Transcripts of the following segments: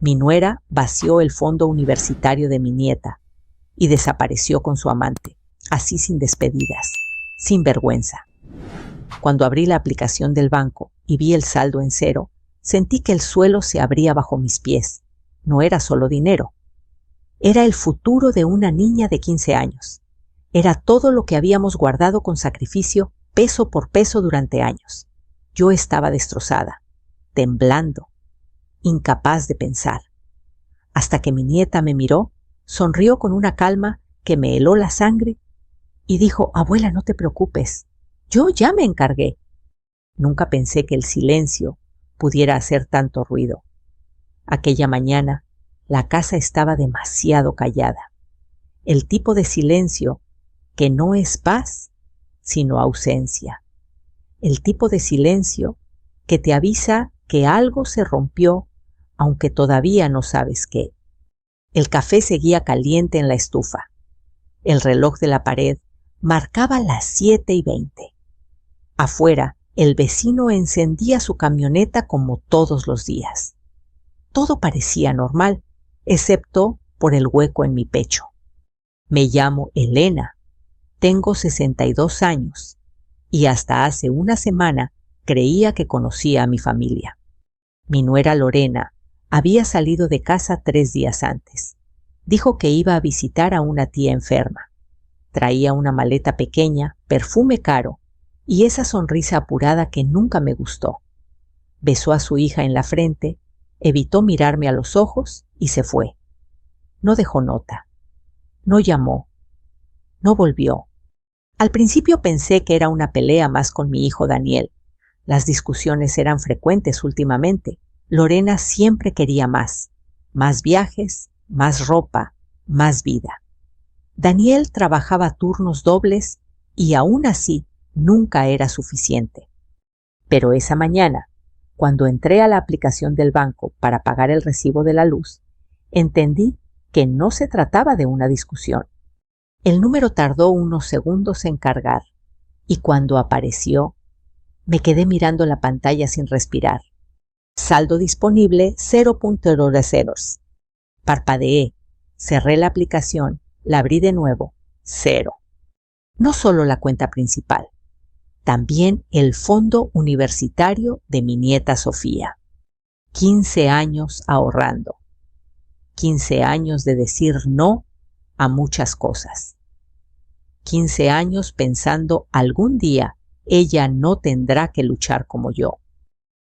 Mi nuera vació el fondo universitario de mi nieta y desapareció con su amante, así sin despedidas, sin vergüenza. Cuando abrí la aplicación del banco y vi el saldo en cero, sentí que el suelo se abría bajo mis pies. No era solo dinero. Era el futuro de una niña de 15 años. Era todo lo que habíamos guardado con sacrificio, peso por peso durante años. Yo estaba destrozada, temblando, incapaz de pensar. Hasta que mi nieta me miró, sonrió con una calma que me heló la sangre y dijo: «Abuela, no te preocupes, yo ya me encargué». Nunca pensé que el silencio pudiera hacer tanto ruido. Aquella mañana, la casa estaba demasiado callada. El tipo de silencio que no es paz, sino ausencia. El tipo de silencio que te avisa que algo se rompió, aunque todavía no sabes qué. El café seguía caliente en la estufa. El reloj de la pared marcaba las 7:20. Afuera, el vecino encendía su camioneta como todos los días. Todo parecía normal, excepto por el hueco en mi pecho. Me llamo Elena, tengo 62 años y hasta hace una semana creía que conocía a mi familia. Mi nuera Lorena había salido de casa 3 días antes. Dijo que iba a visitar a una tía enferma. Traía una maleta pequeña, perfume caro y esa sonrisa apurada que nunca me gustó. Besó a su hija en la frente, evitó mirarme a los ojos y se fue. No dejó nota. No llamó. No volvió. Al principio pensé que era una pelea más con mi hijo Daniel. Las discusiones eran frecuentes últimamente. Lorena siempre quería más viajes, más ropa, más vida. Daniel trabajaba turnos dobles y aún así nunca era suficiente. Pero esa mañana, cuando entré a la aplicación del banco para pagar el recibo de la luz, entendí que no se trataba de una discusión. El número tardó unos segundos en cargar y cuando apareció, me quedé mirando la pantalla sin respirar. Saldo disponible 0.00. Parpadeé, cerré la aplicación, la abrí de nuevo, 0. No solo la cuenta principal, también el fondo universitario de mi nieta Sofía. 15 años ahorrando. 15 años de decir no a muchas cosas. 15 años pensando algún día ella no tendrá que luchar como yo.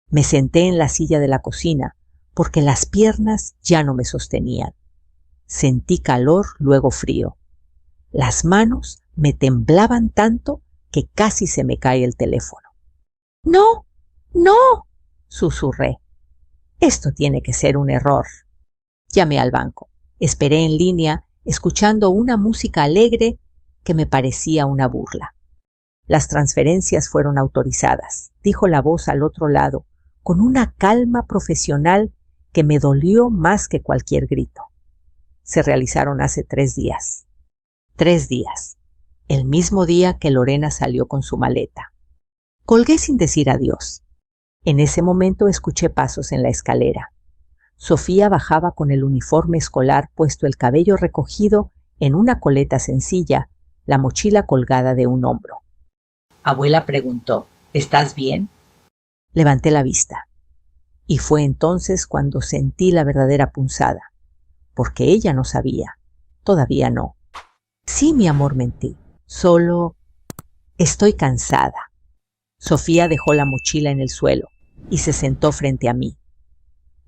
Me senté en la silla de la cocina porque las piernas ya no me sostenían. Sentí calor, luego frío. Las manos me temblaban tanto que casi se me cae el teléfono. «¡No! ¡No!», susurré. «Esto tiene que ser un error». Llamé al banco. Esperé en línea, escuchando una música alegre que me parecía una burla. «Las transferencias fueron autorizadas», dijo la voz al otro lado, con una calma profesional que me dolió más que cualquier grito. Se realizaron hace 3 días. 3 días. El mismo día que Lorena salió con su maleta. Colgué sin decir adiós. En ese momento escuché pasos en la escalera. Sofía bajaba con el uniforme escolar puesto, el cabello recogido en una coleta sencilla, la mochila colgada de un hombro. Abuela preguntó: «¿Estás bien?». Levanté la vista. Y fue entonces cuando sentí la verdadera punzada, porque ella no sabía, todavía no. «Sí, mi amor», mentí, «solo estoy cansada». Sofía dejó la mochila en el suelo y se sentó frente a mí.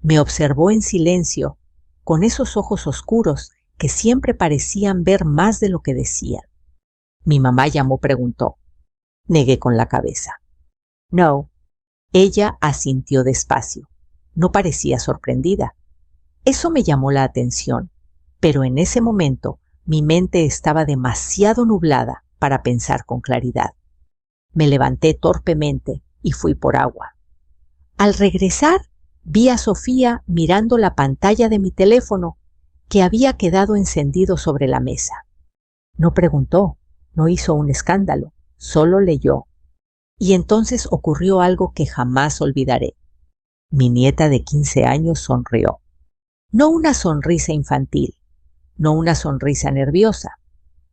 Me observó en silencio, con esos ojos oscuros que siempre parecían ver más de lo que decían. «¿Mi mamá llamó?», preguntó. Negué con la cabeza. «No». Ella asintió despacio. No parecía sorprendida. Eso me llamó la atención, pero en ese momento mi mente estaba demasiado nublada para pensar con claridad. Me levanté torpemente y fui por agua. Al regresar, vi a Sofía mirando la pantalla de mi teléfono, que había quedado encendido sobre la mesa. No preguntó, no hizo un escándalo, solo leyó. Y entonces ocurrió algo que jamás olvidaré. Mi nieta de 15 años sonrió. No una sonrisa infantil, no una sonrisa nerviosa.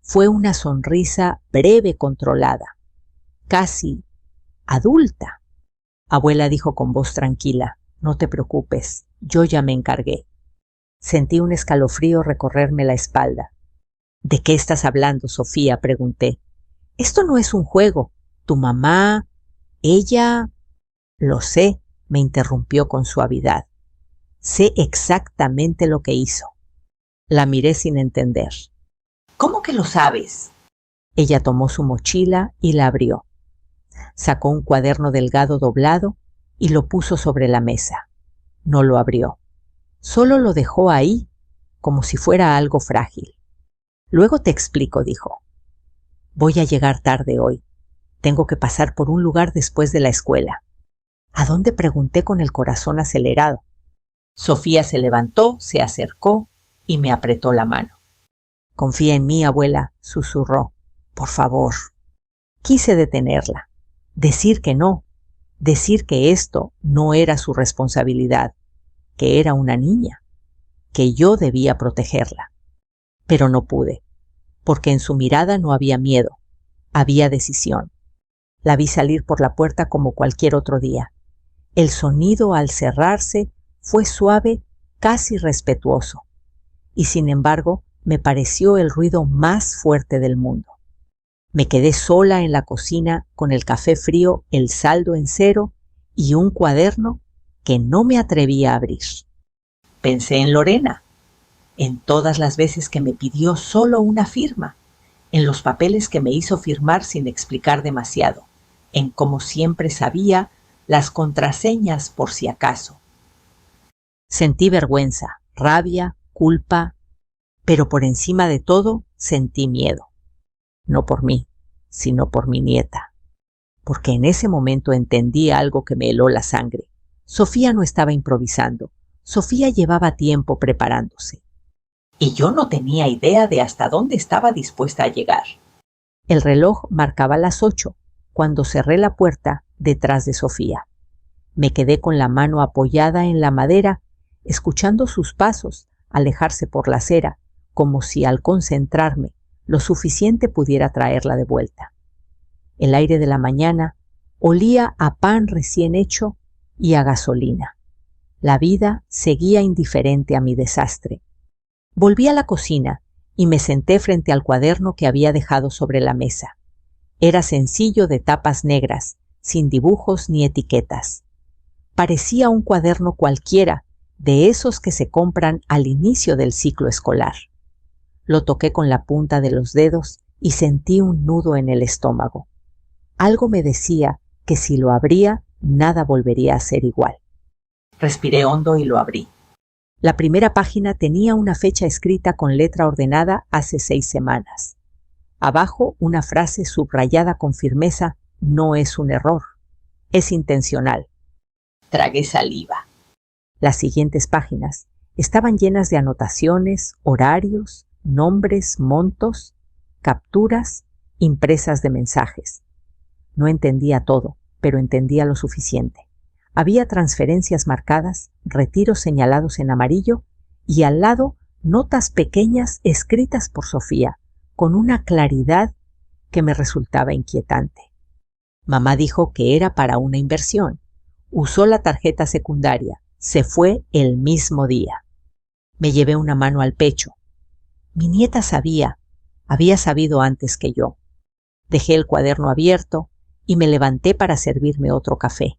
Fue una sonrisa breve, controlada, casi adulta. Abuela dijo con voz tranquila: no te preocupes, yo ya me encargué. Sentí un escalofrío recorrerme la espalda. ¿De qué estás hablando, Sofía?, pregunté. Esto no es un juego. Tu mamá, ella... Lo sé, me interrumpió con suavidad. Sé exactamente lo que hizo. La miré sin entender. ¿Cómo que lo sabes? Ella tomó su mochila y la abrió. Sacó un cuaderno delgado doblado y lo puso sobre la mesa. No lo abrió. Solo lo dejó ahí, como si fuera algo frágil. Luego te explico, dijo. Voy a llegar tarde hoy. Tengo que pasar por un lugar después de la escuela. ¿A dónde?, pregunté con el corazón acelerado. Sofía se levantó, se acercó y me apretó la mano. Confía en mí, abuela, susurró. Por favor. Quise detenerla, decir que no, decir que esto no era su responsabilidad, que era una niña, que yo debía protegerla. Pero no pude, porque en su mirada no había miedo, había decisión. La vi salir por la puerta como cualquier otro día. El sonido al cerrarse fue suave, casi respetuoso, y sin embargo me pareció el ruido más fuerte del mundo. Me quedé sola en la cocina con el café frío, el saldo en cero y un cuaderno que no me atrevía a abrir. Pensé en Lorena, en todas las veces que me pidió solo una firma, en los papeles que me hizo firmar sin explicar demasiado, en cómo siempre sabía las contraseñas por si acaso. Sentí vergüenza, rabia, culpa, pero por encima de todo sentí miedo. No por mí, sino por mi nieta. Porque en ese momento entendí algo que me heló la sangre. Sofía no estaba improvisando. Sofía llevaba tiempo preparándose. Y yo no tenía idea de hasta dónde estaba dispuesta a llegar. El reloj marcaba las 8 cuando cerré la puerta detrás de Sofía. Me quedé con la mano apoyada en la madera, escuchando sus pasos alejarse por la acera, como si al concentrarme lo suficiente pudiera traerla de vuelta. El aire de la mañana olía a pan recién hecho y a gasolina. La vida seguía indiferente a mi desastre. Volví a la cocina y me senté frente al cuaderno que había dejado sobre la mesa. Era sencillo, de tapas negras, sin dibujos ni etiquetas. Parecía un cuaderno cualquiera, de esos que se compran al inicio del ciclo escolar. Lo toqué con la punta de los dedos y sentí un nudo en el estómago. Algo me decía que si lo abría, nada volvería a ser igual. Respiré hondo y lo abrí. La primera página tenía una fecha escrita con letra ordenada hace 6 semanas. Abajo una frase subrayada con firmeza: no es un error, es intencional. Tragué saliva. Las siguientes páginas estaban llenas de anotaciones, horarios, nombres, montos, capturas, impresas de mensajes. No entendía todo, pero entendía lo suficiente. Había transferencias marcadas, retiros señalados en amarillo y al lado notas pequeñas escritas por Sofía, con una claridad que me resultaba inquietante. Mamá dijo que era para una inversión. Usó la tarjeta secundaria. Se fue el mismo día. Me llevé una mano al pecho. Mi nieta había sabido antes que yo. Dejé el cuaderno abierto y me levanté para servirme otro café.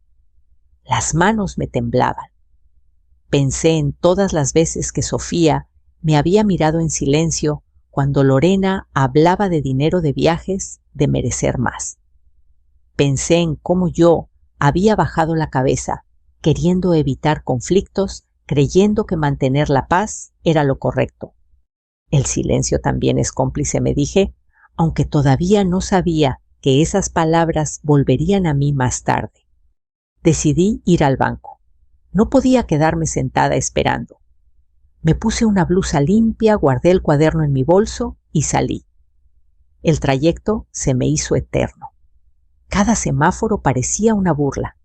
Las manos me temblaban. Pensé en todas las veces que Sofía me había mirado en silencio cuando Lorena hablaba de dinero, de viajes, de merecer más. Pensé en cómo yo había bajado la cabeza, queriendo evitar conflictos, creyendo que mantener la paz era lo correcto. El silencio también es cómplice, me dije, aunque todavía no sabía que esas palabras volverían a mí más tarde. Decidí ir al banco. No podía quedarme sentada esperando. Me puse una blusa limpia, guardé el cuaderno en mi bolso y salí. El trayecto se me hizo eterno. Cada semáforo parecía una burla.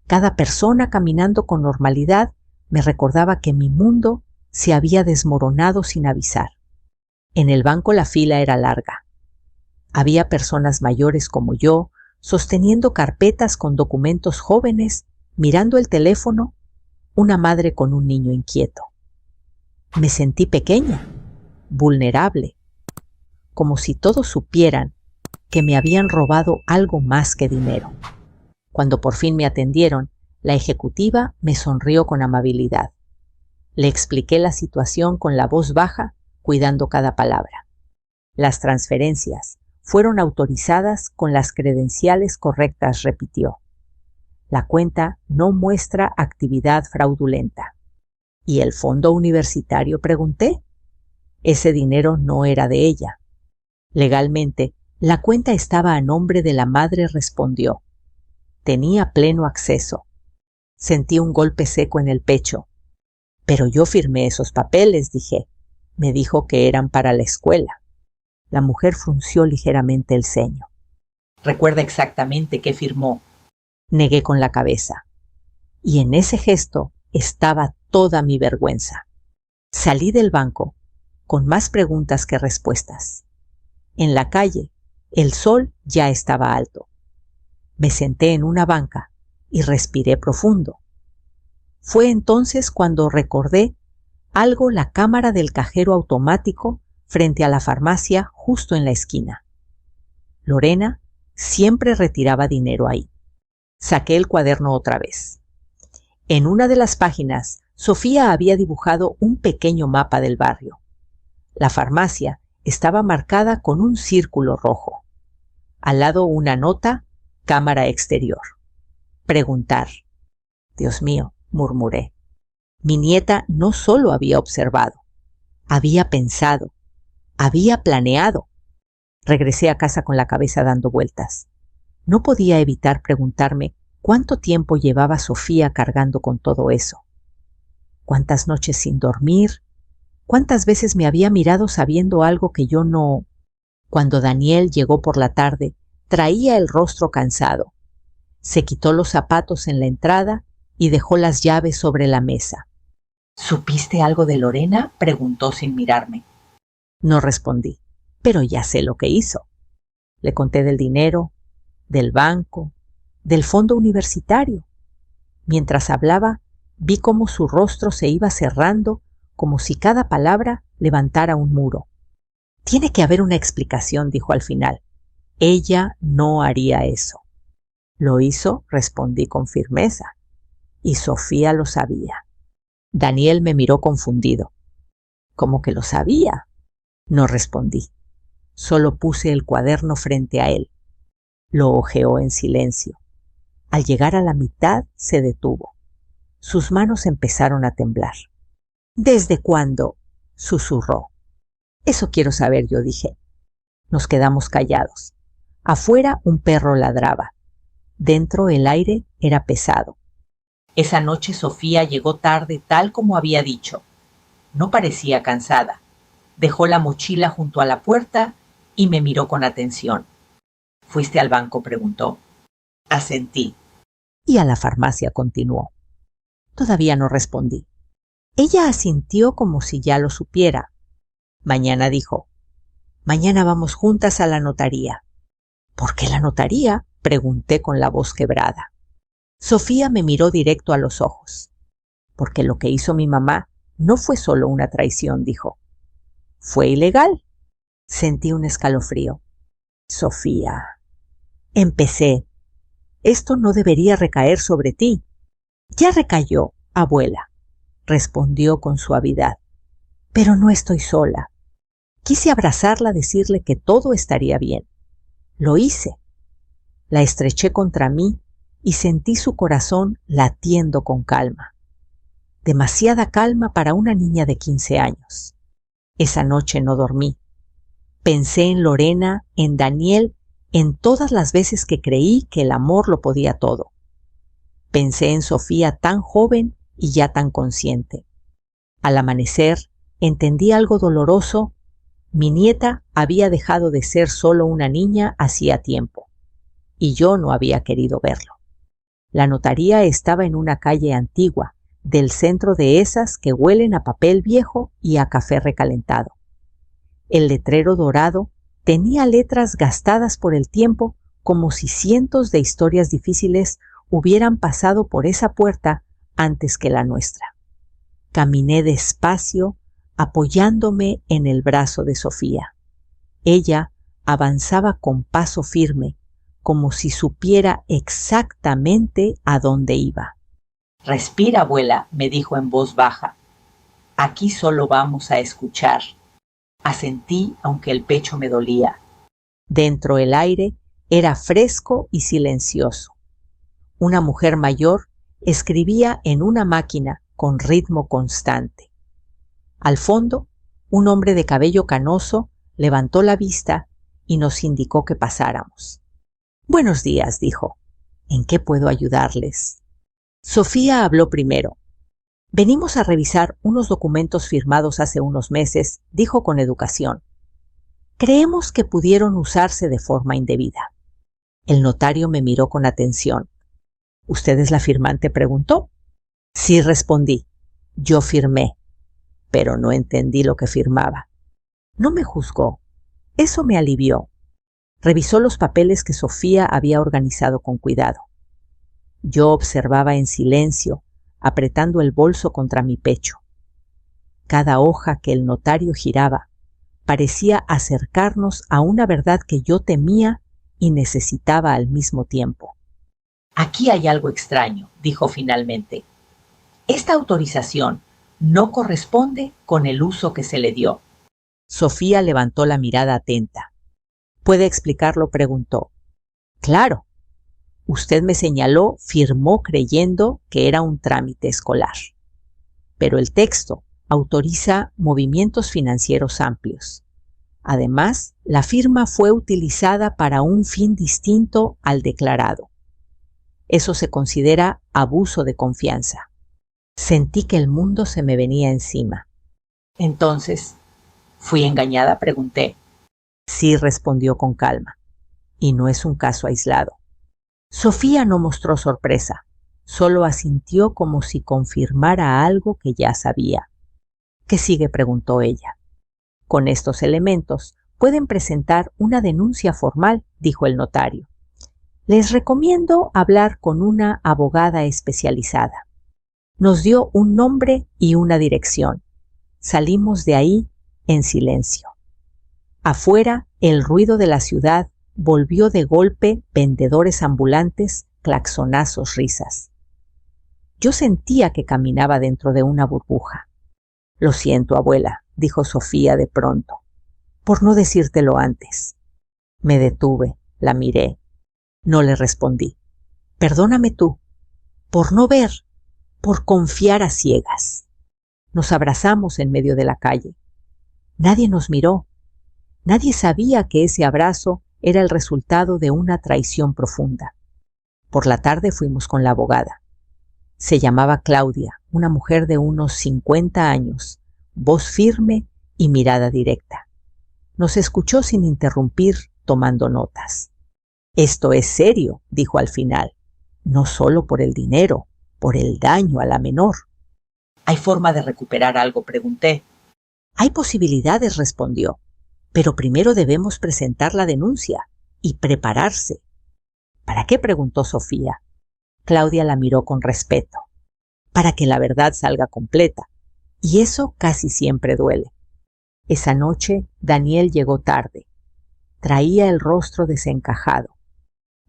Cada persona caminando con normalidad me recordaba que mi mundo se había desmoronado sin avisar. En el banco la fila era larga. Había personas mayores como yo, sosteniendo carpetas con documentos jóvenes, mirando el teléfono, una madre con un niño inquieto. Me sentí pequeña, vulnerable, como si todos supieran que me habían robado algo más que dinero. Cuando por fin me atendieron, la ejecutiva me sonrió con amabilidad. Le expliqué la situación con la voz baja, cuidando cada palabra. Las transferencias fueron autorizadas con las credenciales correctas, repitió. La cuenta no muestra actividad fraudulenta. ¿Y el fondo universitario?, pregunté. Ese dinero no era de ella. Legalmente, la cuenta estaba a nombre de la madre, respondió. Tenía pleno acceso. Sentí un golpe seco en el pecho. Pero yo firmé esos papeles, dije. Me dijo que eran para la escuela. La mujer frunció ligeramente el ceño. ¿Recuerda exactamente qué firmó? Negué con la cabeza. Y en ese gesto estaba toda mi vergüenza. Salí del banco con más preguntas que respuestas. En la calle, el sol ya estaba alto. Me senté en una banca y respiré profundo. Fue entonces cuando recordé algo la cámara del cajero automático frente a la farmacia justo en la esquina. Lorena siempre retiraba dinero ahí. Saqué el cuaderno otra vez. En una de las páginas, Sofía había dibujado un pequeño mapa del barrio. La farmacia estaba marcada con un círculo rojo. Al lado una nota, cámara exterior. Preguntar. Dios mío, murmuré. Mi nieta no solo había observado, había pensado, había planeado. Regresé a casa con la cabeza dando vueltas. No podía evitar preguntarme cuánto tiempo llevaba Sofía cargando con todo eso. ¿Cuántas noches sin dormir? ¿Cuántas veces me había mirado sabiendo algo que yo no? Cuando Daniel llegó por la tarde, traía el rostro cansado. Se quitó los zapatos en la entrada y dejó las llaves sobre la mesa. ¿Supiste algo de Lorena?, preguntó sin mirarme. No respondí, pero ya sé lo que hizo. Le conté del dinero, del banco, del fondo universitario. Mientras hablaba, vi cómo su rostro se iba cerrando, como si cada palabra levantara un muro. Tiene que haber una explicación, dijo al final. Ella no haría eso. Lo hizo, respondí con firmeza. Y Sofía lo sabía. Daniel me miró confundido. ¿Cómo que lo sabía? No respondí. Solo puse el cuaderno frente a él. Lo hojeó en silencio. Al llegar a la mitad, se detuvo. Sus manos empezaron a temblar. ¿Desde cuándo?, susurró. Eso quiero saber, yo dije. Nos quedamos callados. Afuera un perro ladraba. Dentro el aire era pesado. Esa noche Sofía llegó tarde tal como había dicho. No parecía cansada. Dejó la mochila junto a la puerta y me miró con atención. ¿Fuiste al banco?, preguntó. Asentí. Y a la farmacia, continuó. Todavía no respondí. Ella asintió como si ya lo supiera. Mañana, dijo. Mañana vamos juntas a la notaría. ¿Por qué la notaría?, pregunté con la voz quebrada. Sofía me miró directo a los ojos. Porque lo que hizo mi mamá no fue solo una traición, dijo. Fue ilegal. Sentí un escalofrío. Sofía. Empecé. Esto no debería recaer sobre ti. Ya recayó, abuela, respondió con suavidad. Pero no estoy sola. Quise abrazarla, decirle que todo estaría bien. Lo hice. La estreché contra mí y sentí su corazón latiendo con calma. Demasiada calma para una niña de 15 años. Esa noche no dormí. Pensé en Lorena, en Daniel, en todas las veces que creí que el amor lo podía todo. Pensé en Sofía tan joven y ya tan consciente. Al amanecer, entendí algo doloroso. Mi nieta había dejado de ser solo una niña hacía tiempo, y yo no había querido verlo. La notaría estaba en una calle antigua, del centro de esas que huelen a papel viejo y a café recalentado. El letrero dorado tenía letras gastadas por el tiempo, como si cientos de historias difíciles hubieran pasado por esa puerta antes que la nuestra. Caminé despacio, apoyándome en el brazo de Sofía. Ella avanzaba con paso firme, como si supiera exactamente a dónde iba. «Respira, abuela», me dijo en voz baja. «Aquí solo vamos a escuchar». Asentí, aunque el pecho me dolía. Dentro el aire era fresco y silencioso. Una mujer mayor escribía en una máquina con ritmo constante. Al fondo, un hombre de cabello canoso levantó la vista y nos indicó que pasáramos. «Buenos días», dijo. «¿En qué puedo ayudarles?» Sofía habló primero. «Venimos a revisar unos documentos firmados hace unos meses», dijo con educación. «Creemos que pudieron usarse de forma indebida». El notario me miró con atención. «¿Usted es la firmante?», preguntó. «Sí», respondí. «Yo firmé, pero no entendí lo que firmaba». No me juzgó. Eso me alivió. Revisó los papeles que Sofía había organizado con cuidado. Yo observaba en silencio, apretando el bolso contra mi pecho. Cada hoja que el notario giraba parecía acercarnos a una verdad que yo temía y necesitaba al mismo tiempo. «Aquí hay algo extraño», dijo finalmente. «Esta autorización no corresponde con el uso que se le dio». Sofía levantó la mirada atenta. «¿Puede explicarlo?», preguntó. «Claro. Usted me señaló, firmó creyendo que era un trámite escolar. Pero el texto autoriza movimientos financieros amplios. Además, la firma fue utilizada para un fin distinto al declarado. Eso se considera abuso de confianza». Sentí que el mundo se me venía encima. «Entonces, ¿fui engañada?», pregunté. «Sí», respondió con calma. «Y no es un caso aislado». Sofía no mostró sorpresa, solo asintió como si confirmara algo que ya sabía. «¿Qué sigue?», preguntó ella. «Con estos elementos pueden presentar una denuncia formal», dijo el notario. «Les recomiendo hablar con una abogada especializada». Nos dio un nombre y una dirección. Salimos de ahí en silencio. Afuera, el ruido de la ciudad volvió de golpe, vendedores ambulantes, claxonazos, risas. Yo sentía que caminaba dentro de una burbuja. «Lo siento, abuela», dijo Sofía de pronto, «por no decírtelo antes». Me detuve, la miré. No le respondí. «Perdóname tú, por no ver, por confiar a ciegas». Nos abrazamos en medio de la calle. Nadie nos miró. Nadie sabía que ese abrazo era el resultado de una traición profunda. Por la tarde fuimos con la abogada. Se llamaba Claudia, una mujer de unos 50 años, voz firme y mirada directa. Nos escuchó sin interrumpir, tomando notas. «Esto es serio», dijo al final, «no solo por el dinero, por el daño a la menor». «¿Hay forma de recuperar algo?», pregunté. «Hay posibilidades», respondió, «pero primero debemos presentar la denuncia y prepararse». «¿Para qué?», preguntó Sofía. Claudia la miró con respeto. «Para que la verdad salga completa, y eso casi siempre duele». Esa noche Daniel llegó tarde. Traía el rostro desencajado.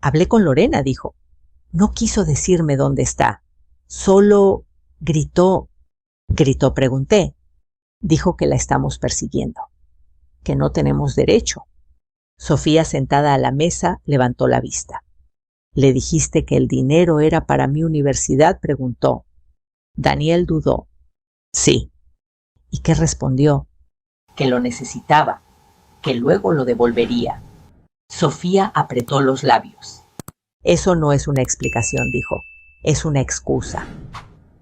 «Hablé con Lorena», dijo. «No quiso decirme dónde está. Solo gritó». «¿Gritó?», pregunté. «Dijo que la estamos persiguiendo, que no tenemos derecho». Sofía, sentada a la mesa, levantó la vista. «¿Le dijiste que el dinero era para mi universidad?», preguntó. Daniel dudó. «Sí». «¿Y qué respondió?» «Que lo necesitaba, que luego lo devolvería». Sofía apretó los labios. «Eso no es una explicación», dijo. «Es una excusa».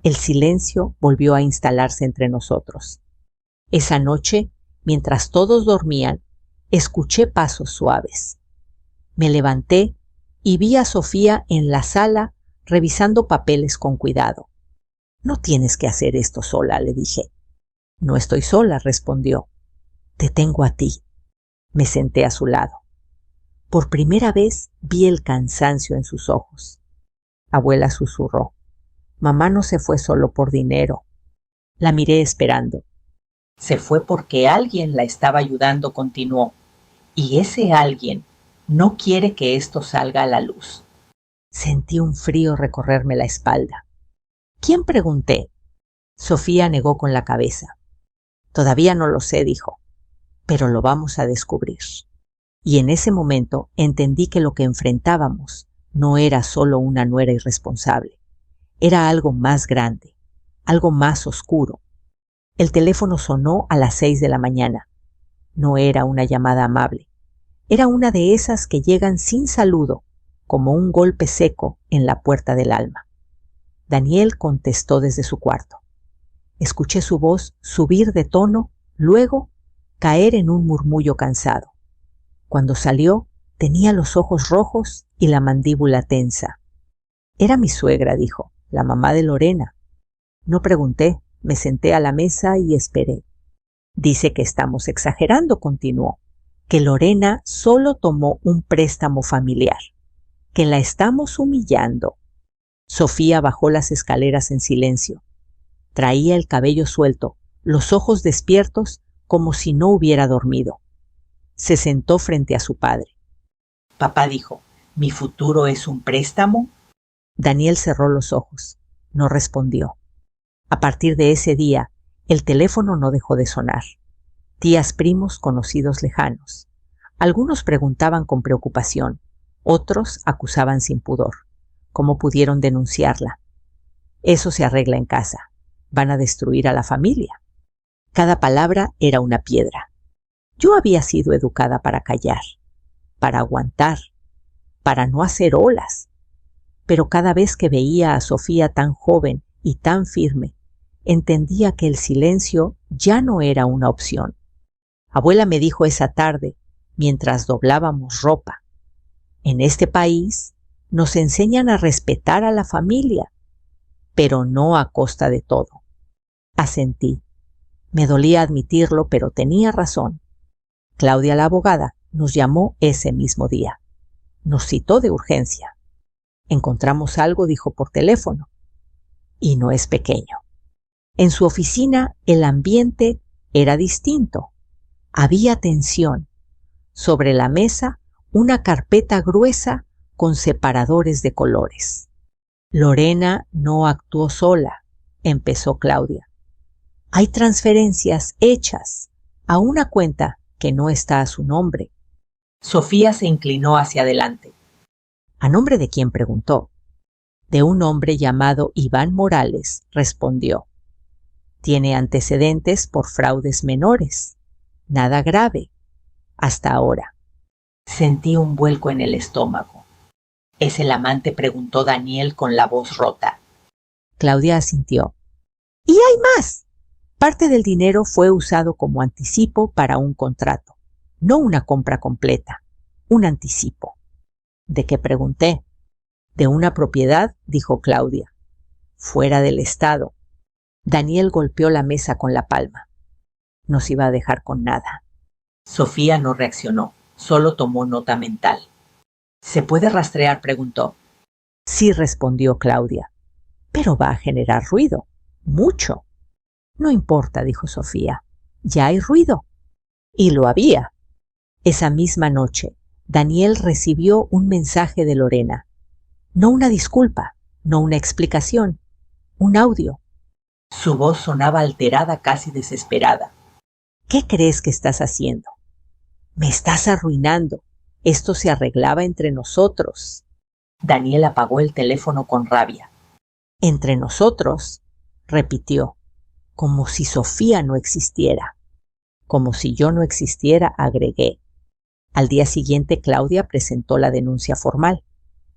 El silencio volvió a instalarse entre nosotros. Esa noche, mientras todos dormían, escuché pasos suaves. Me levanté y vi a Sofía en la sala revisando papeles con cuidado. No tienes que hacer esto sola, le dije. No estoy sola, respondió. Te tengo a ti. Me senté a su lado. Por primera vez vi el cansancio en sus ojos. Abuela susurró. Mamá no se fue solo por dinero. La miré esperando. Se fue porque alguien la estaba ayudando, continuó. Y ese alguien no quiere que esto salga a la luz. Sentí un frío recorrerme la espalda. ¿Quién? Pregunté. Sofía negó con la cabeza. Todavía no lo sé, dijo, pero lo vamos a descubrir. Y en ese momento entendí que lo que enfrentábamos no era solo una nuera irresponsable. Era algo más grande, algo más oscuro. El teléfono sonó a las 6 de la mañana. No era una llamada amable. Era una de esas que llegan sin saludo, como un golpe seco en la puerta del alma. Daniel contestó desde su cuarto. Escuché su voz subir de tono, luego caer en un murmullo cansado. Cuando salió, tenía los ojos rojos y la mandíbula tensa. Era mi suegra, dijo, la mamá de Lorena. No pregunté, me senté a la mesa y esperé. Dice que estamos exagerando, continuó, que Lorena solo tomó un préstamo familiar, que la estamos humillando. Sofía bajó las escaleras en silencio. Traía el cabello suelto, los ojos despiertos como si no hubiera dormido. Se sentó frente a su padre. Papá dijo, ¿mi futuro es un préstamo? Daniel cerró los ojos. No respondió. A partir de ese día, el teléfono no dejó de sonar. Tías, primos, conocidos lejanos. Algunos preguntaban con preocupación, otros acusaban sin pudor. ¿Cómo pudieron denunciarla? Eso se arregla en casa. Van a destruir a la familia. Cada palabra era una piedra. Yo había sido educada para callar, para aguantar, para no hacer olas. Pero cada vez que veía a Sofía tan joven y tan firme, entendía que el silencio ya no era una opción. Abuela me dijo esa tarde, mientras doblábamos ropa, en este país nos enseñan a respetar a la familia, pero no a costa de todo. Asentí. Me dolía admitirlo, pero tenía razón. Claudia, la abogada, nos llamó ese mismo día. Nos citó de urgencia. Encontramos algo, dijo por teléfono. Y no es pequeño. En su oficina el ambiente era distinto. Había tensión. Sobre la mesa una carpeta gruesa con separadores de colores. Lorena no actuó sola, empezó Claudia. Hay transferencias hechas a una cuenta que no está a su nombre. Sofía se inclinó hacia adelante. ¿A nombre de quién? Preguntó. De un hombre llamado Iván Morales, respondió. Tiene antecedentes por fraudes menores. Nada grave. Hasta ahora. Sentí un vuelco en el estómago. ¿Es el amante? Preguntó Daniel con la voz rota. Claudia asintió. ¡Y hay más! Parte del dinero fue usado como anticipo para un contrato, no una compra completa, un anticipo. ¿De qué? Pregunté. De una propiedad, dijo Claudia. Fuera del estado. Daniel golpeó la mesa con la palma. Nos iba a dejar con nada. Sofía no reaccionó, solo tomó nota mental. ¿Se puede rastrear? Preguntó. Sí, respondió Claudia. Pero va a generar ruido, mucho. No importa, dijo Sofía. Ya hay ruido. Y lo había. Esa misma noche, Daniel recibió un mensaje de Lorena. No una disculpa, no una explicación, un audio. Su voz sonaba alterada, casi desesperada. ¿Qué crees que estás haciendo? Me estás arruinando. Esto se arreglaba entre nosotros. Daniel apagó el teléfono con rabia. Entre nosotros, repitió, como si Sofía no existiera. Como si yo no existiera, agregué. Al día siguiente, Claudia presentó la denuncia formal.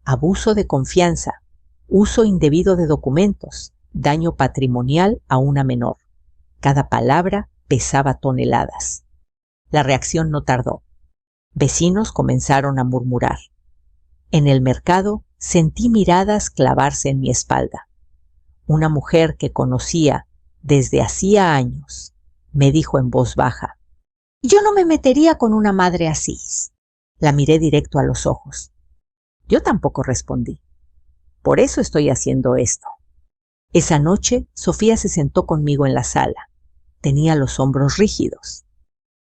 Abuso de confianza, uso indebido de documentos, daño patrimonial a una menor. Cada palabra pesaba toneladas. La reacción no tardó. Vecinos comenzaron a murmurar. En el mercado sentí miradas clavarse en mi espalda. Una mujer que conocía desde hacía años me dijo en voz baja: «Yo no me metería con una madre así». La miré directo a los ojos. Yo tampoco respondí. Por eso estoy haciendo esto. Esa noche, Sofía se sentó conmigo en la sala. Tenía los hombros rígidos.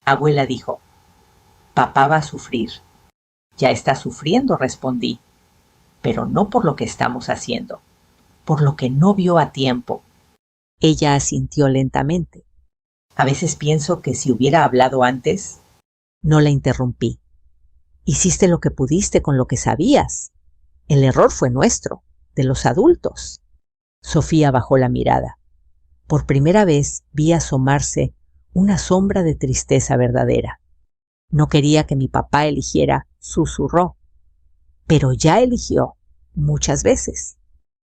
Abuela dijo: «Papá va a sufrir». «Ya está sufriendo», respondí, «pero no por lo que estamos haciendo, por lo que no vio a tiempo». Ella asintió lentamente. A veces pienso que si hubiera hablado antes. No la interrumpí. Hiciste lo que pudiste con lo que sabías. El error fue nuestro, de los adultos. Sofía bajó la mirada. Por primera vez vi asomarse una sombra de tristeza verdadera. No quería que mi papá eligiera, susurró. Pero ya eligió, muchas veces.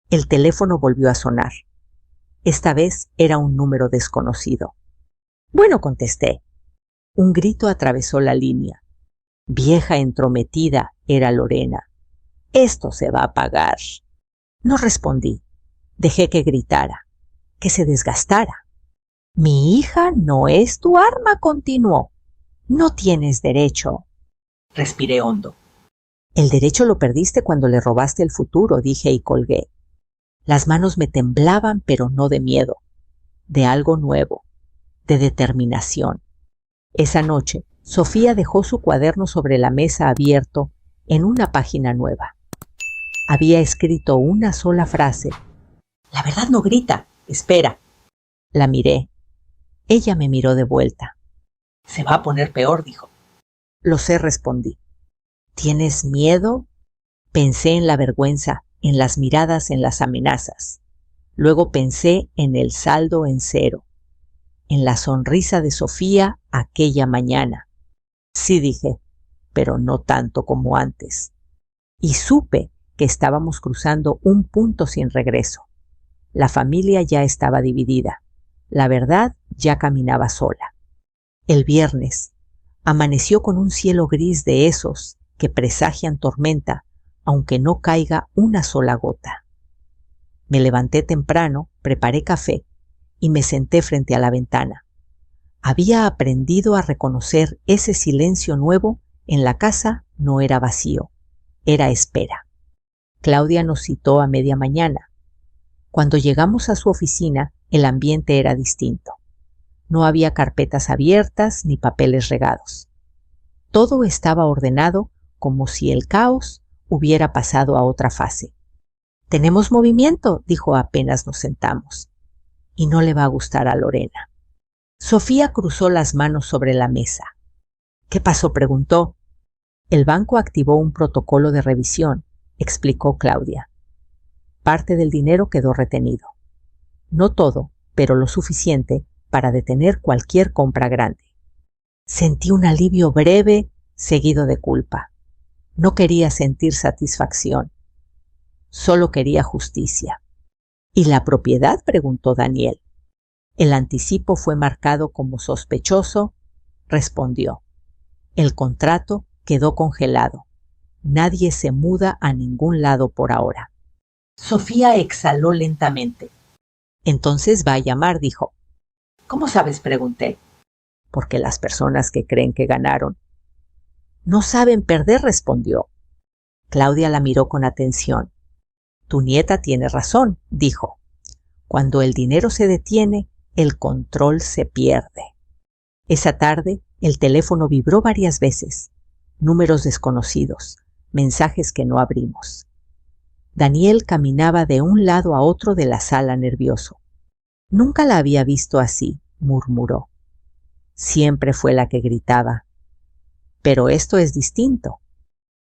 El teléfono volvió a sonar. Esta vez era un número desconocido. «Bueno», contesté. Un grito atravesó la línea. Vieja entrometida era Lorena. «Esto se va a pagar». No respondí. Dejé que gritara, que se desgastara. «Mi hija no es tu arma», continuó. «No tienes derecho». Respiré hondo. «El derecho lo perdiste cuando le robaste el futuro», dije y colgué. Las manos me temblaban, pero no de miedo, de algo nuevo, de determinación. Esa noche, Sofía dejó su cuaderno sobre la mesa abierto en una página nueva. Había escrito una sola frase. «La verdad no grita, espera». La miré. Ella me miró de vuelta. «Se va a poner peor», dijo. «Lo sé», respondí. «¿Tienes miedo?» Pensé en la vergüenza, en las miradas, en las amenazas. Luego pensé en el saldo en cero, en la sonrisa de Sofía aquella mañana. Sí, dije, pero no tanto como antes. Y supe que estábamos cruzando un punto sin regreso. La familia ya estaba dividida. La verdad ya caminaba sola. El viernes amaneció con un cielo gris de esos que presagian tormenta, aunque no caiga una sola gota. Me levanté temprano, preparé café y me senté frente a la ventana. Había aprendido a reconocer ese silencio nuevo. En la casa no era vacío, era espera. Claudia nos citó a media mañana. Cuando llegamos a su oficina, el ambiente era distinto. No había carpetas abiertas ni papeles regados. Todo estaba ordenado como si el caos hubiera pasado a otra fase. «Tenemos movimiento», dijo apenas nos sentamos. «Y no le va a gustar a Lorena». Sofía cruzó las manos sobre la mesa. «¿Qué pasó?», preguntó. «El banco activó un protocolo de revisión», explicó Claudia. «Parte del dinero quedó retenido. No todo, pero lo suficiente para detener cualquier compra grande». Sentí un alivio breve, seguido de culpa. No quería sentir satisfacción. Solo quería justicia. «¿Y la propiedad?», preguntó Daniel. «El anticipo fue marcado como sospechoso», respondió. «El contrato quedó congelado. Nadie se muda a ningún lado por ahora». Sofía exhaló lentamente. «Entonces va a llamar», dijo. «¿Cómo sabes?», pregunté. «Porque las personas que creen que ganaron no saben perder», respondió. Claudia la miró con atención. «Tu nieta tiene razón», dijo. «Cuando el dinero se detiene, el control se pierde». Esa tarde, el teléfono vibró varias veces. Números desconocidos, mensajes que no abrimos. Daniel caminaba de un lado a otro de la sala nervioso. «Nunca la había visto así», murmuró. «Siempre fue la que gritaba. Pero esto es distinto».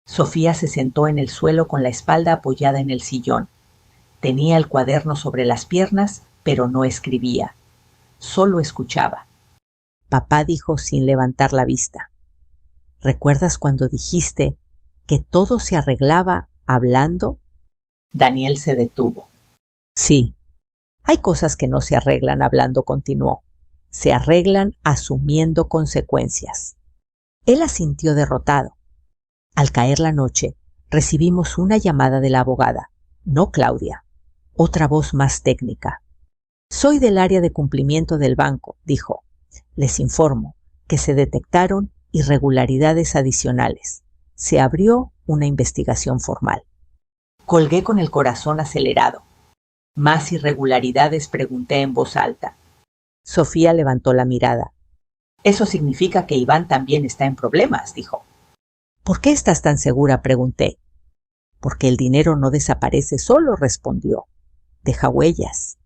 Sofía se sentó en el suelo con la espalda apoyada en el sillón. Tenía el cuaderno sobre las piernas, pero no escribía. Solo escuchaba. Papá dijo sin levantar la vista: «¿Recuerdas cuando dijiste que todo se arreglaba hablando?» Daniel se detuvo. «Sí. Hay cosas que no se arreglan hablando», continuó. «Se arreglan asumiendo consecuencias». Él asintió derrotado. Al caer la noche, recibimos una llamada de la abogada, no Claudia. Otra voz más técnica. Soy del área de cumplimiento del banco, dijo. Les informo que se detectaron irregularidades adicionales. Se abrió una investigación formal. Colgué con el corazón acelerado. ¿Más irregularidades?, pregunté en voz alta. Sofía levantó la mirada. Eso significa que Iván también está en problemas, dijo. ¿Por qué estás tan segura?, pregunté. Porque el dinero no desaparece solo, respondió. Deja huellas.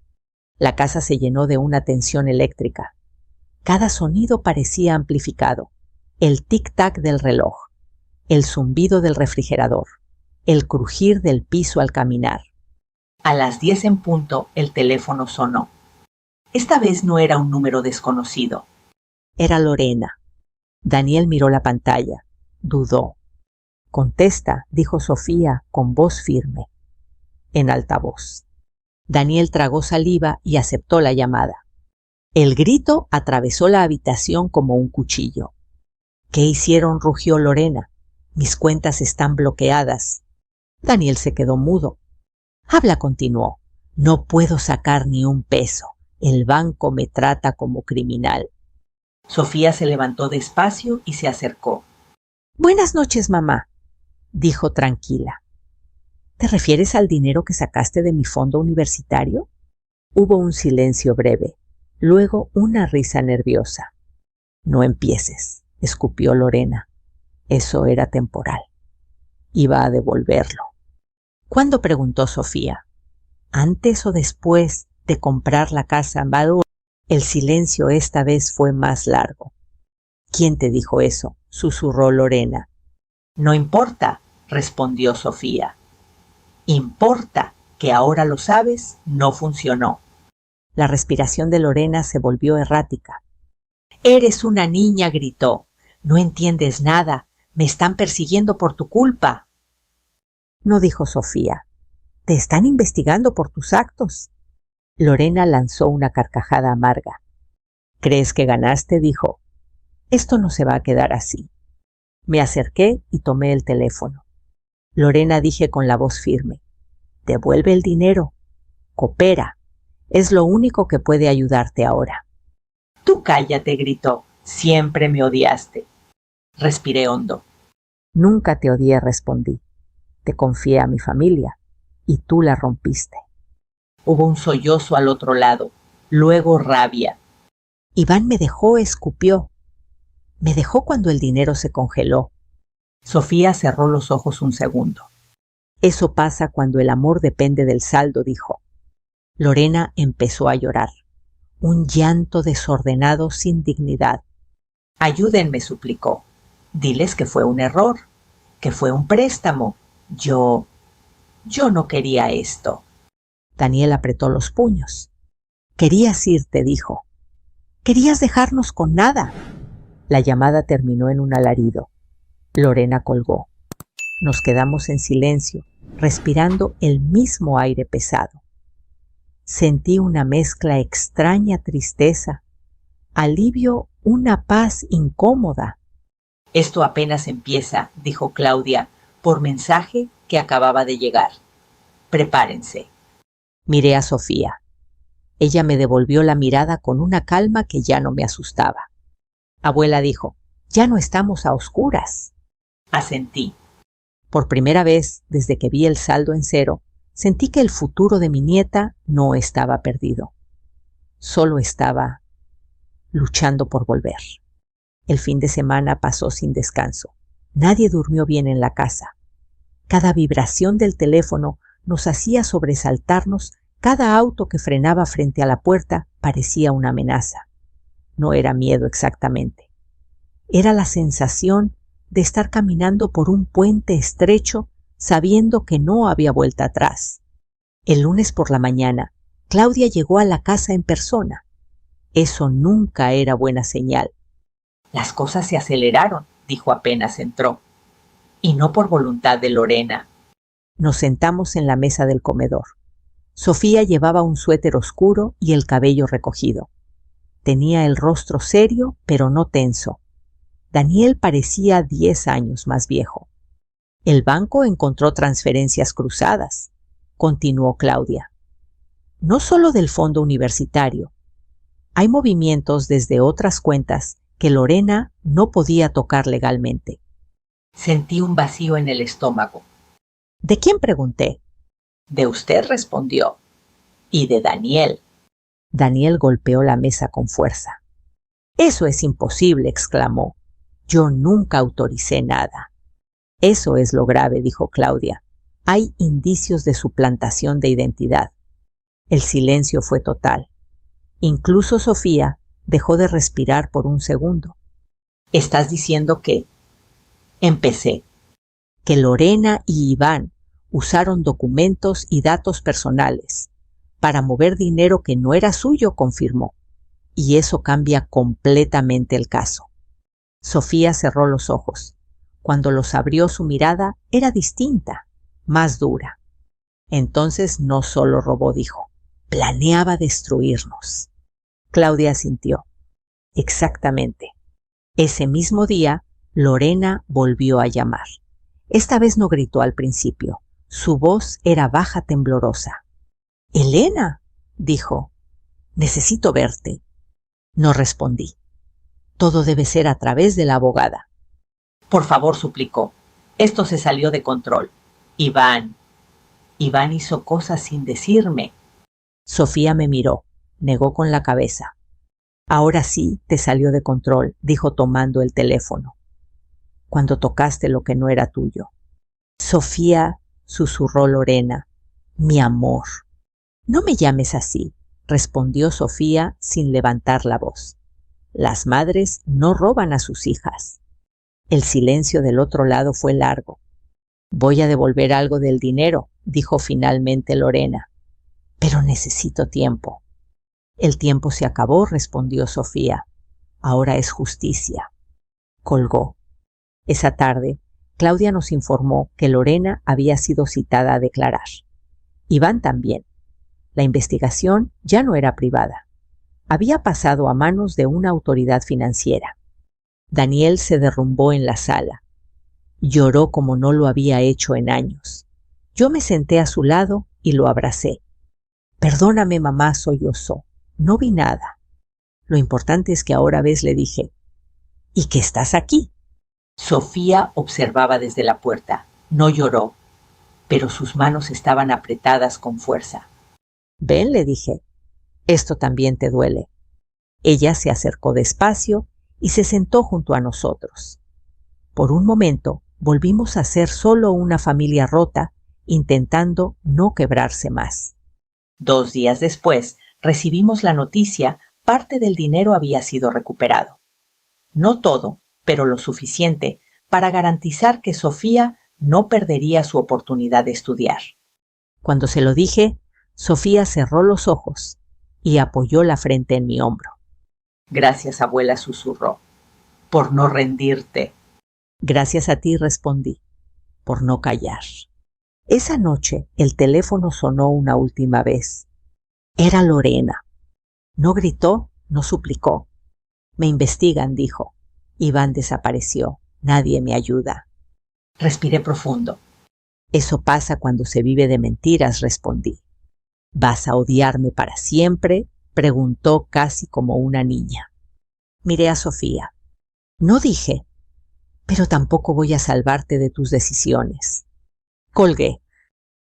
La casa se llenó de una tensión eléctrica. Cada sonido parecía amplificado. El tic-tac del reloj, el zumbido del refrigerador, el crujir del piso al caminar. A las 10 en punto el teléfono sonó. Esta vez no era un número desconocido. Era Lorena. Daniel miró la pantalla. Dudó. Contesta, dijo Sofía con voz firme, en altavoz. Daniel tragó saliva y aceptó la llamada. El grito atravesó la habitación como un cuchillo. ¿Qué hicieron?, rugió Lorena. Mis cuentas están bloqueadas. Daniel se quedó mudo. Habla, continuó. No puedo sacar ni un peso. El banco me trata como criminal. Sofía se levantó despacio y se acercó. Buenas noches, mamá, dijo tranquila. ¿Te refieres al dinero que sacaste de mi fondo universitario? Hubo un silencio breve, luego una risa nerviosa. No empieces, escupió Lorena. Eso era temporal. Iba a devolverlo. ¿Cuándo?, preguntó Sofía. ¿Antes o después de comprar la casa en Badoo? El silencio esta vez fue más largo. ¿Quién te dijo eso?, susurró Lorena. No importa, respondió Sofía. Importa que ahora lo sabes, no funcionó. La respiración de Lorena se volvió errática. Eres una niña, gritó. No entiendes nada. Me están persiguiendo por tu culpa. No, dijo Sofía. Te están investigando por tus actos. Lorena lanzó una carcajada amarga. ¿Crees que ganaste?, dijo. Esto no se va a quedar así. Me acerqué y tomé el teléfono. Lorena, dije con la voz firme. Devuelve el dinero. Coopera. Es lo único que puede ayudarte ahora. Tú cállate, gritó. Siempre me odiaste. Respiré hondo. Nunca te odié, respondí. Te confié a mi familia y tú la rompiste. Hubo un sollozo al otro lado, luego rabia. Iván me dejó, escupió. Me dejó cuando el dinero se congeló. Sofía cerró los ojos un segundo. Eso pasa cuando el amor depende del saldo, dijo. Lorena empezó a llorar. Un llanto desordenado sin dignidad. Ayúdenme, suplicó. Diles que fue un error, que fue un préstamo. Yo no quería esto. Daniel apretó los puños. Querías irte, dijo. Querías dejarnos con nada. La llamada terminó en un alarido. Lorena colgó. Nos quedamos en silencio, respirando el mismo aire pesado. Sentí una mezcla extraña, tristeza, alivio, una paz incómoda. Esto apenas empieza, dijo Claudia, por mensaje que acababa de llegar. Prepárense. Miré a Sofía. Ella me devolvió la mirada con una calma que ya no me asustaba. Abuela dijo, ya no estamos a oscuras. Asentí. Por primera vez, desde que vi el saldo en cero, sentí que el futuro de mi nieta no estaba perdido. Solo estaba luchando por volver. El fin de semana pasó sin descanso. Nadie durmió bien en la casa. Cada vibración del teléfono nos hacía sobresaltarnos. Cada auto que frenaba frente a la puerta parecía una amenaza. No era miedo exactamente. Era la sensación de estar caminando por un puente estrecho sabiendo que no había vuelta atrás. El lunes por la mañana, Claudia llegó a la casa en persona. Eso nunca era buena señal. Las cosas se aceleraron, dijo apenas entró. Y no por voluntad de Lorena. Nos sentamos en la mesa del comedor. Sofía llevaba un suéter oscuro y el cabello recogido. Tenía el rostro serio, pero no tenso. Daniel parecía 10 años más viejo. El banco encontró transferencias cruzadas, continuó Claudia. no solo del fondo universitario. Hay movimientos desde otras cuentas que Lorena no podía tocar legalmente. Sentí un vacío en el estómago. ¿De quién pregunté? De usted, respondió. Y de Daniel. Daniel golpeó la mesa con fuerza. Eso es imposible, exclamó. Yo nunca autoricé nada. Eso es lo grave, dijo Claudia. Hay indicios de suplantación de identidad. El silencio fue total. Incluso Sofía dejó de respirar por un segundo. ¿Estás diciendo que? Empecé. Que Lorena y Iván usaron documentos y datos personales para mover dinero que no era suyo, confirmó. Y eso cambia completamente el caso. Sofía cerró los ojos. Cuando los abrió, su mirada era distinta, más dura. Entonces no solo robó, dijo. Planeaba destruirnos. Claudia asintió. Exactamente. Ese mismo día, Lorena volvió a llamar. Esta vez no gritó al principio. Su voz era baja, temblorosa. «Elena», dijo, «necesito verte». No respondí. Todo debe ser a través de la abogada. Por favor, suplicó. Esto se salió de control. Iván hizo cosas sin decirme. Sofía me miró, negó con la cabeza. Ahora sí te salió de control, dijo tomando el teléfono. Cuando tocaste lo que no era tuyo. Sofía, susurró Lorena, mi amor. No me llames así, respondió Sofía sin levantar la voz. Las madres no roban a sus hijas. El silencio del otro lado fue largo. Voy a devolver algo del dinero, dijo finalmente Lorena. Pero necesito tiempo. El tiempo se acabó, respondió Sofía. Ahora es justicia. Colgó. Esa tarde, Claudia nos informó que Lorena había sido citada a declarar. Iván también. La investigación ya no era privada. Había pasado a manos de una autoridad financiera. Daniel se derrumbó en la sala. Lloró como no lo había hecho en años. Yo me senté a su lado y lo abracé. Perdóname, mamá, sollozó. No vi nada. Lo importante es que ahora ves, le dije. ¿Y que estás aquí? Sofía observaba desde la puerta. No lloró, pero sus manos estaban apretadas con fuerza. Ven, le dije. Esto también te duele. Ella se acercó despacio y se sentó junto a nosotros. Por un momento volvimos a ser solo una familia rota, intentando no quebrarse más. 2 días después recibimos la noticia, parte del dinero había sido recuperado. No todo, pero lo suficiente para garantizar que Sofía no perdería su oportunidad de estudiar. Cuando se lo dije, Sofía cerró los ojos y apoyó la frente en mi hombro. Gracias, abuela, susurró, por no rendirte. Gracias a ti, respondí, por no callar. Esa noche el teléfono sonó una última vez. Era Lorena. No gritó, no suplicó. Me investigan, dijo. Iván desapareció. Nadie me ayuda. Respiré profundo. Eso pasa cuando se vive de mentiras, respondí. ¿Vas a odiarme para siempre?, preguntó casi como una niña. Miré a Sofía. No dije, pero tampoco voy a salvarte de tus decisiones. Colgué.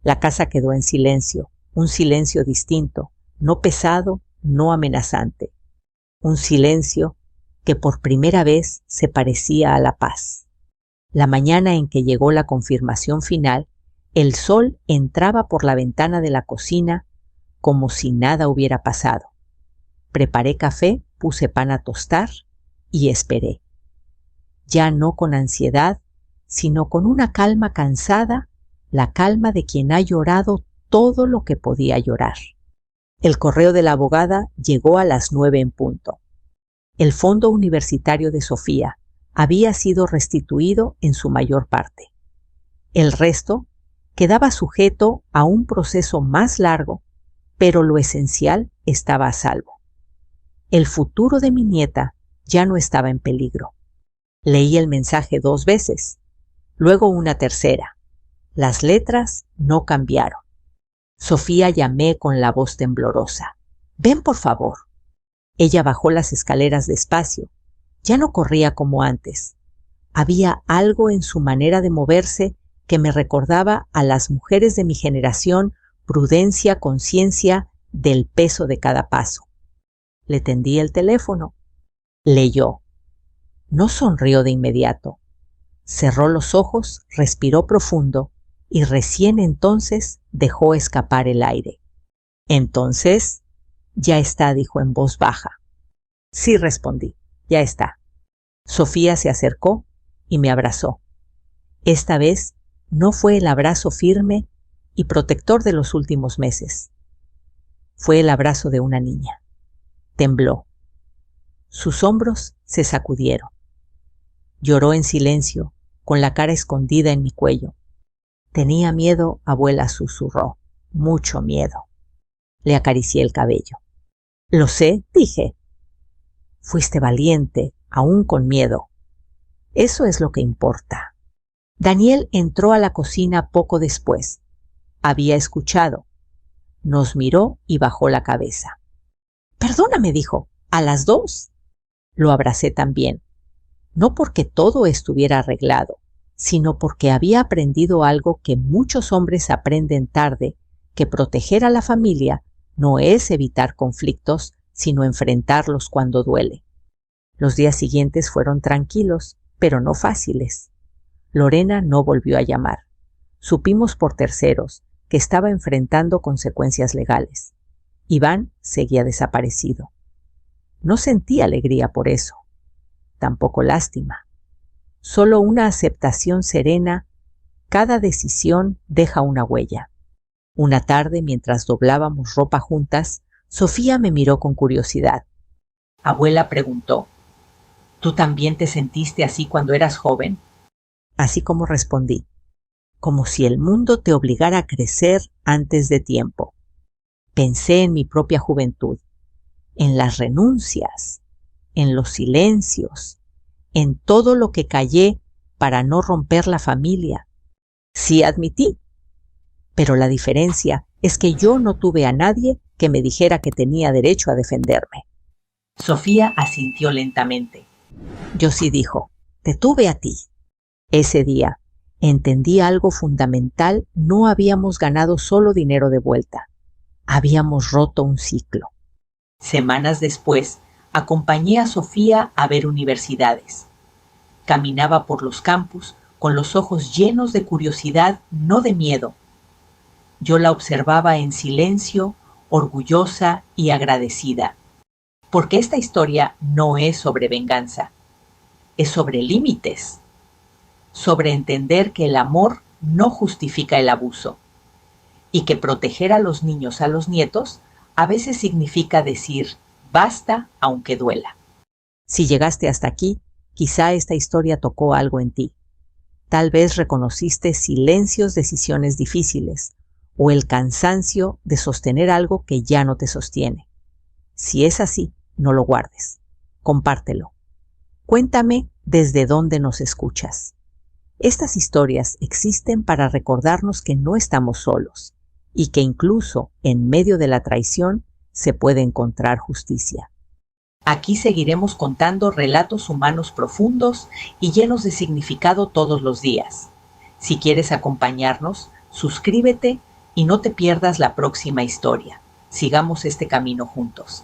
La casa quedó en silencio, un silencio distinto, no pesado, no amenazante. Un silencio que por primera vez se parecía a la paz. La mañana en que llegó la confirmación final, el sol entraba por la ventana de la cocina como si nada hubiera pasado. Preparé café, puse pan a tostar y esperé. Ya no con ansiedad, sino con una calma cansada, la calma de quien ha llorado todo lo que podía llorar. El correo de la abogada llegó a las 9 en punto. El fondo universitario de Sofía había sido restituido en su mayor parte. El resto quedaba sujeto a un proceso más largo, pero lo esencial estaba a salvo. El futuro de mi nieta ya no estaba en peligro. Leí el mensaje 2 veces, luego una tercera. Las letras no cambiaron. Sofía, llamé con la voz temblorosa. Ven, por favor. Ella bajó las escaleras despacio. Ya no corría como antes. Había algo en su manera de moverse que me recordaba a las mujeres de mi generación, prudencia, conciencia del peso de cada paso. Le tendí el teléfono. Leyó. No sonrió de inmediato. Cerró los ojos, respiró profundo y recién entonces dejó escapar el aire. Entonces, ya está, dijo en voz baja. Sí, respondí, ya está. Sofía se acercó y me abrazó. Esta vez no fue el abrazo firme y protector de los últimos meses. Fue el abrazo de una niña. Tembló. Sus hombros se sacudieron. Lloró en silencio, con la cara escondida en mi cuello. Tenía miedo, abuela, susurró. Mucho miedo. Le acaricié el cabello. Lo sé, dije. Fuiste valiente, aún con miedo. Eso es lo que importa. Daniel entró a la cocina poco después. Había escuchado. Nos miró y bajó la cabeza. Perdóname, dijo, ¿a las 2? Lo abracé también. No porque todo estuviera arreglado, sino porque había aprendido algo que muchos hombres aprenden tarde, que proteger a la familia no es evitar conflictos, sino enfrentarlos cuando duele. Los días siguientes fueron tranquilos, pero no fáciles. Lorena no volvió a llamar. Supimos por terceros que estaba enfrentando consecuencias legales. Iván seguía desaparecido. No sentí alegría por eso, tampoco lástima. Solo una aceptación serena. Cada decisión deja una huella. Una tarde, mientras doblábamos ropa juntas, Sofía me miró con curiosidad. Abuela, preguntó, ¿tú también te sentiste así cuando eras joven? Así como respondí, como si el mundo te obligara a crecer antes de tiempo. Pensé en mi propia juventud, en las renuncias, en los silencios, en todo lo que callé para no romper la familia. Sí, admití, pero la diferencia es que yo no tuve a nadie que me dijera que tenía derecho a defenderme. Sofía asintió lentamente. Yo sí, dijo, te tuve a ti. Ese día entendí algo fundamental. No habíamos ganado solo dinero de vuelta. Habíamos roto un ciclo. Semanas después, acompañé a Sofía a ver universidades. Caminaba por los campus con los ojos llenos de curiosidad, no de miedo. Yo la observaba en silencio, orgullosa y agradecida. Porque esta historia no es sobre venganza, es sobre límites, sobre entender que el amor no justifica el abuso y que proteger a los niños, a los nietos, a veces significa decir basta aunque duela. Si llegaste hasta aquí, quizá esta historia tocó algo en ti. Tal vez reconociste silencios, decisiones difíciles o el cansancio de sostener algo que ya no te sostiene. Si es así, no lo guardes. Compártelo. Cuéntame desde dónde nos escuchas. Estas historias existen para recordarnos que no estamos solos y que incluso en medio de la traición se puede encontrar justicia. Aquí seguiremos contando relatos humanos profundos y llenos de significado todos los días. Si quieres acompañarnos, suscríbete y no te pierdas la próxima historia. Sigamos este camino juntos.